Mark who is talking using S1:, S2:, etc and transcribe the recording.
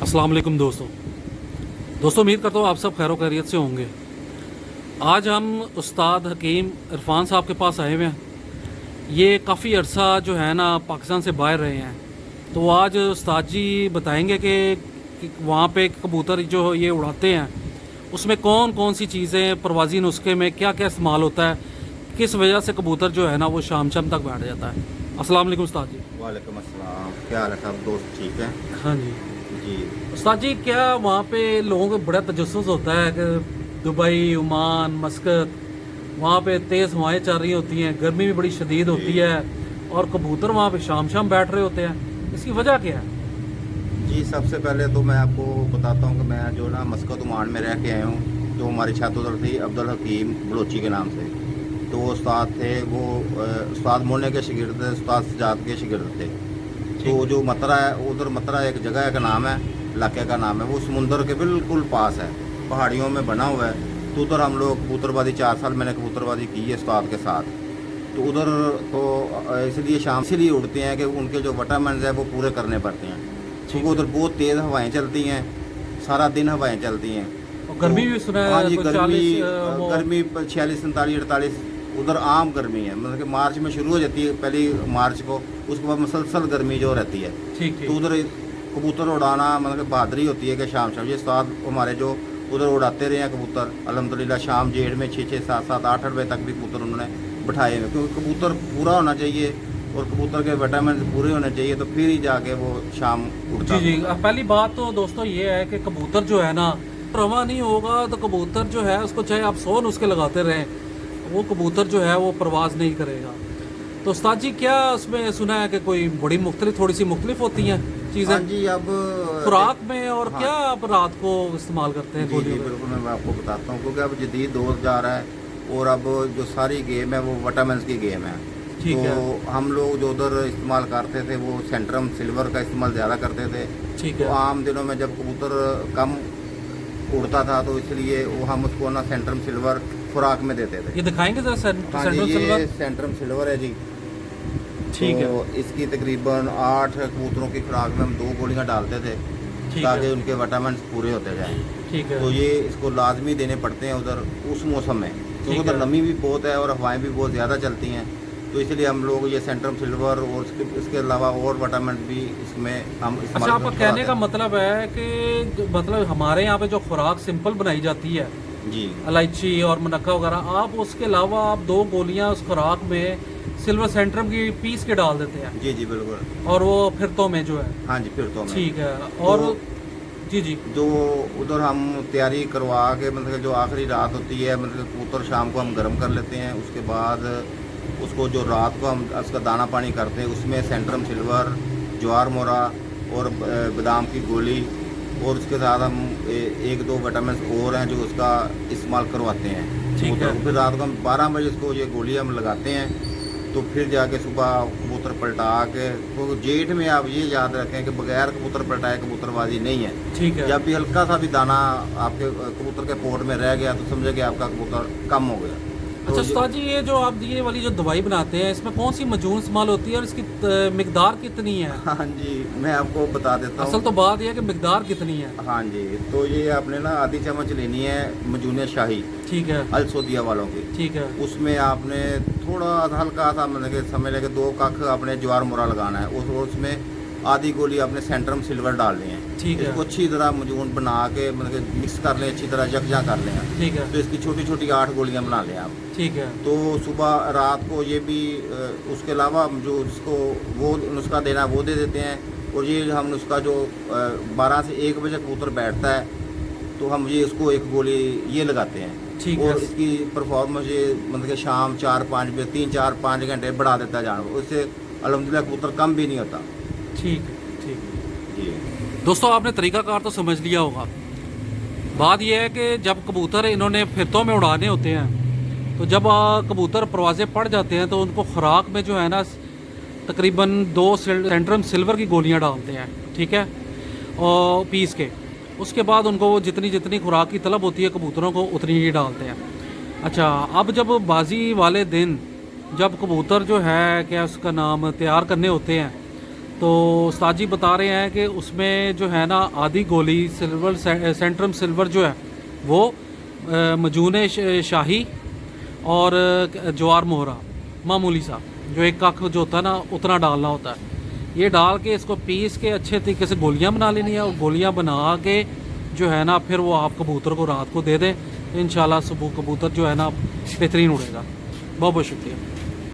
S1: अस्सलाम वालेकुम दोस्तों उम्मीद करता हूँ आप सब खैर खैरियत से होंगे। आज हम उस्ताद हकीम इरफान साहब के पास आए हुए हैं। ये काफ़ी अरसा जो है ना पाकिस्तान से बाहर रहे हैं, तो आज उस्ताद जी बताएंगे कि वहाँ पे कबूतर जो ये उड़ाते हैं उसमें कौन कौन सी चीज़ें परवाज़ी नुस्खे में क्या क्या इस्तेमाल होता है, किस वजह से कबूतर जो है ना वो शाम तक बैठ जाता है। अस्सलाम वालेकुम उस्ताद जी।
S2: वालेकुम अस्सलाम। क्या हाल है सब दोस्त, ठीक है?
S1: हाँ जी
S2: जी
S1: उस्ताद जी, क्या वहाँ पे लोगों को बड़ा तजस्सुस होता है कि दुबई, ओमान, मस्कत, वहाँ पे तेज़ हवाएं चल रही होती हैं, गर्मी भी बड़ी शदीद होती है और कबूतर वहाँ पे शाम बैठ रहे होते हैं, इसकी वजह क्या है?
S2: जी, सबसे पहले तो मैं आपको बताता हूँ कि मैं जो ना मस्कत ओमान में रह के आया हूँ। जो हमारी छत उधर थी अब्दुल हकीम बलोची के नाम से, तो वो उस्ताद थे, वो उस्ताद मोने के शागिर्द थे, उस्ताद सजाद के शागिर्द थे। तो जो मतरा है उधर, मतरा एक जगह का नाम है, इलाके का नाम है, वो समुंदर के बिल्कुल पास है, पहाड़ियों में बना हुआ है। तो उधर हम लोग कबूतरबाजी 4 साल मैंने कबूतरबाजी की है उस्ताद के साथ। तो उधर तो इसलिए शाम इसलिए उड़ते हैं कि उनके जो विटामिन है वो पूरे करने पड़ते हैं, क्योंकि उधर बहुत तेज़ हवाएं चलती हैं, सारा दिन हवाएं चलती हैं।
S1: और गर्मी भी सुना है?
S2: हाँ जी,
S1: कोई
S2: गर्मी
S1: 40
S2: गर्मी 46, 47, 48 उधर आम गर्मी है। मतलब कि मार्च में शुरू हो जाती है, पहली मार्च को, उसके बाद मुसलसल गर्मी जो रहती है।
S1: ठीक
S2: तो उधर कबूतर उड़ाना मतलब कि बहादुरी होती है कि शाम ये उस्ताद हमारे जो उधर उड़ाते रहे हैं कबूतर, अल्हम्दुलिल्लाह शाम जेठ में 6, 7, 7, 8 बजे तक भी कबूतर उन्होंने बिठाए हुए, क्योंकि कबूतर पूरा होना चाहिए और कबूतर के विटामिन पूरे होने चाहिए, तो फिर ही जाके वो शाम उड़ता।
S1: जी। पहली बात तो दोस्तों ये है कि कबूतर जो है ना, रवा नहीं होगा तो कबूतर जो है उसको चाहे आप 100 नुस्खे लगाते रहें, वो कबूतर जो है वो परवाज़ नहीं करेगा। तो उस्ताद जी, क्या उसमें सुना है कि कोई बड़ी थोड़ी सी मुख्तलिफ होती हैं चीज़ें?
S2: हाँ जी, अब
S1: खुराक में, और
S2: हाँ,
S1: क्या आप रात को इस्तेमाल करते हैं
S2: जी
S1: गोलियों में?
S2: बिल्कुल, मैं आपको बताता हूँ, क्योंकि अब जदीद दौर जा रहा है और अब जो सारी गेम है वो विटामिन की गेम है।
S1: ठीक है।
S2: तो हम लोग जो उधर इस्तेमाल करते थे वो सेंट्रम सिल्वर का इस्तेमाल ज़्यादा करते थे।
S1: ठीक
S2: तो
S1: है।
S2: आम दिनों में जब कबूतर कम उड़ता था तो इसलिए वो हम उसको ना सेंट्रम सिल्वर खुराक में देते थे।
S1: ये दिखाएंगे जरा
S2: हाँ जी,
S1: सेंट्रल
S2: ये
S1: सिल्वर।
S2: सेंट्रम सिल्वर है जी।
S1: ठीक
S2: तो
S1: है।
S2: इसकी तकरीबन 8 कबूतरों की खुराक में हम 2 गोलियां डालते थे,
S1: ठीक
S2: ताकि
S1: है।
S2: उनके विटामिन पूरे होते जाएं।
S1: ठीक है।
S2: तो ये इसको लाजमी देने पड़ते हैं उधर उस मौसम में, क्योंकि उधर
S1: है।
S2: नमी भी बहुत है और हवाएं भी बहुत ज़्यादा चलती हैं। तो इसलिए हम लोग ये सेंट्रम सिल्वर और इसके अलावा और विटामिन भी इसमें हम
S1: अच्छा,
S2: इस्तेमाल
S1: आपका कहने का
S2: हैं।
S1: मतलब है कि मतलब हमारे यहाँ पे जो खुराक सिंपल बनाई जाती है,
S2: जी
S1: इलायची और मुनक्का वगैरह, आप उसके अलावा आप 2 गोलियां उस खुराक में सिल्वर सेंट्रम की पीस के डाल देते हैं?
S2: जी जी बिल्कुल।
S1: और वो फिरतों में जो है?
S2: हाँ जी, फिर तो मैं
S1: ठीक है। और जी।
S2: जो उधर हम तैयारी करवा के, मतलब कि जो आखिरी रात होती है, मतलब कबूतर शाम को हम गर्म कर लेते हैं, उसके बाद उसको जो रात को हम उसका दाना पानी करते हैं, उसमें सेंट्रम सिल्वर, ज्वार मोरा और बादाम की गोली, और उसके साथ हम 1-2 विटामिन और हैं जो उसका इस्तेमाल करवाते हैं
S1: ठीक है।
S2: कबूतर। फिर रात को हम 12 बजे उसको ये गोली हम लगाते हैं। तो फिर जाके सुबह कबूतर पलटा के, तो जेठ में आप ये याद रखें कि बगैर कबूतर पलटाए कबूतरबाजी नहीं है।
S1: ठीक है।
S2: जब भी हल्का सा भी दाना आपके कबूतर के पोट में रह गया तो समझे कि आपका कबूतर कम हो गया।
S1: अच्छा उस्ताद जी, ये जो आप ये वाली जो दवाई बनाते हैं, इसमें कौन सी मजून इस्तेमाल होती है और इसकी मिकदार कितनी है?
S2: हाँ जी, मैं आपको बता देता हूँ।
S1: असल तो बात यह है कि मिकदार कितनी है।
S2: हाँ जी, तो ये आपने ना आधी चम्मच लेनी है मजून शाही,
S1: ठीक है।
S2: अल सौदिया वालों की।
S1: ठीक है।
S2: उसमें आपने थोड़ा हल्का सा, मतलब कि समझ लेके 2 कख आपने ज्वार मोरा लगाना है, उसमें आधी गोली आपने सेंट्रम सिल्वर डालनी है।
S1: ठीक है।
S2: इसको अच्छी तरह मजून बना के, मतलब कि मिक्स कर लें, अच्छी तरह यकजा कर लें।
S1: ठीक है।
S2: तो इसकी छोटी छोटी 8 गोलियां बना लें आप।
S1: ठीक है।
S2: तो सुबह रात को ये भी उसके अलावा जो जिसको वो नुस्खा देना है वो दे देते हैं। और ये हम नुस्खा जो 12 से 1 बजे कबूतर बैठता है तो हम ये इसको 1 गोली ये लगाते हैं।
S1: ठीक
S2: और
S1: है।
S2: इसकी परफॉर्मेंस ये मतलब कि शाम 4-5 बजे 3-4-5 घंटे बढ़ा देता है जानवर, उससे अल्हम्दुलिल्लाह कबूतर कम भी नहीं होता।
S1: ठीक है। ठीक है।
S2: जी
S1: दोस्तों, आपने तरीकाकार तो समझ लिया होगा। बात यह है कि जब कबूतर इन्होंने फिरतों में उड़ाने होते हैं, तो जब कबूतर परवाज़े पड़ जाते हैं तो उनको खुराक में जो है ना तकरीबन 2 सेंट्रम सिल्वर की गोलियां डालते हैं, ठीक है, और पीस के। उसके बाद उनको वो जितनी जितनी खुराक की तलब होती है कबूतरों को उतनी ही डालते हैं। अच्छा, अब जब बाजी वाले दिन जब कबूतर जो है क्या उसका नाम तैयार करने होते हैं, तो उस्ताद जी बता रहे हैं कि उसमें जो है ना आधी गोली सिल्वर सेंट्रम सिल्वर जो है वो मजून शाही और ज्वार मोहरा मामूली सा जो एक कख जो होता है ना उतना डालना होता है। ये डाल के इसको पीस के अच्छे तरीके से गोलियां बना लेनी है और गोलियां बना के जो है ना फिर वो आप कबूतर को रात को दे दें तो इंशाल्लाह सुबह कबूतर जो है ना बेहतरीन उड़ेगा। बहुत बहुत शुक्रिया।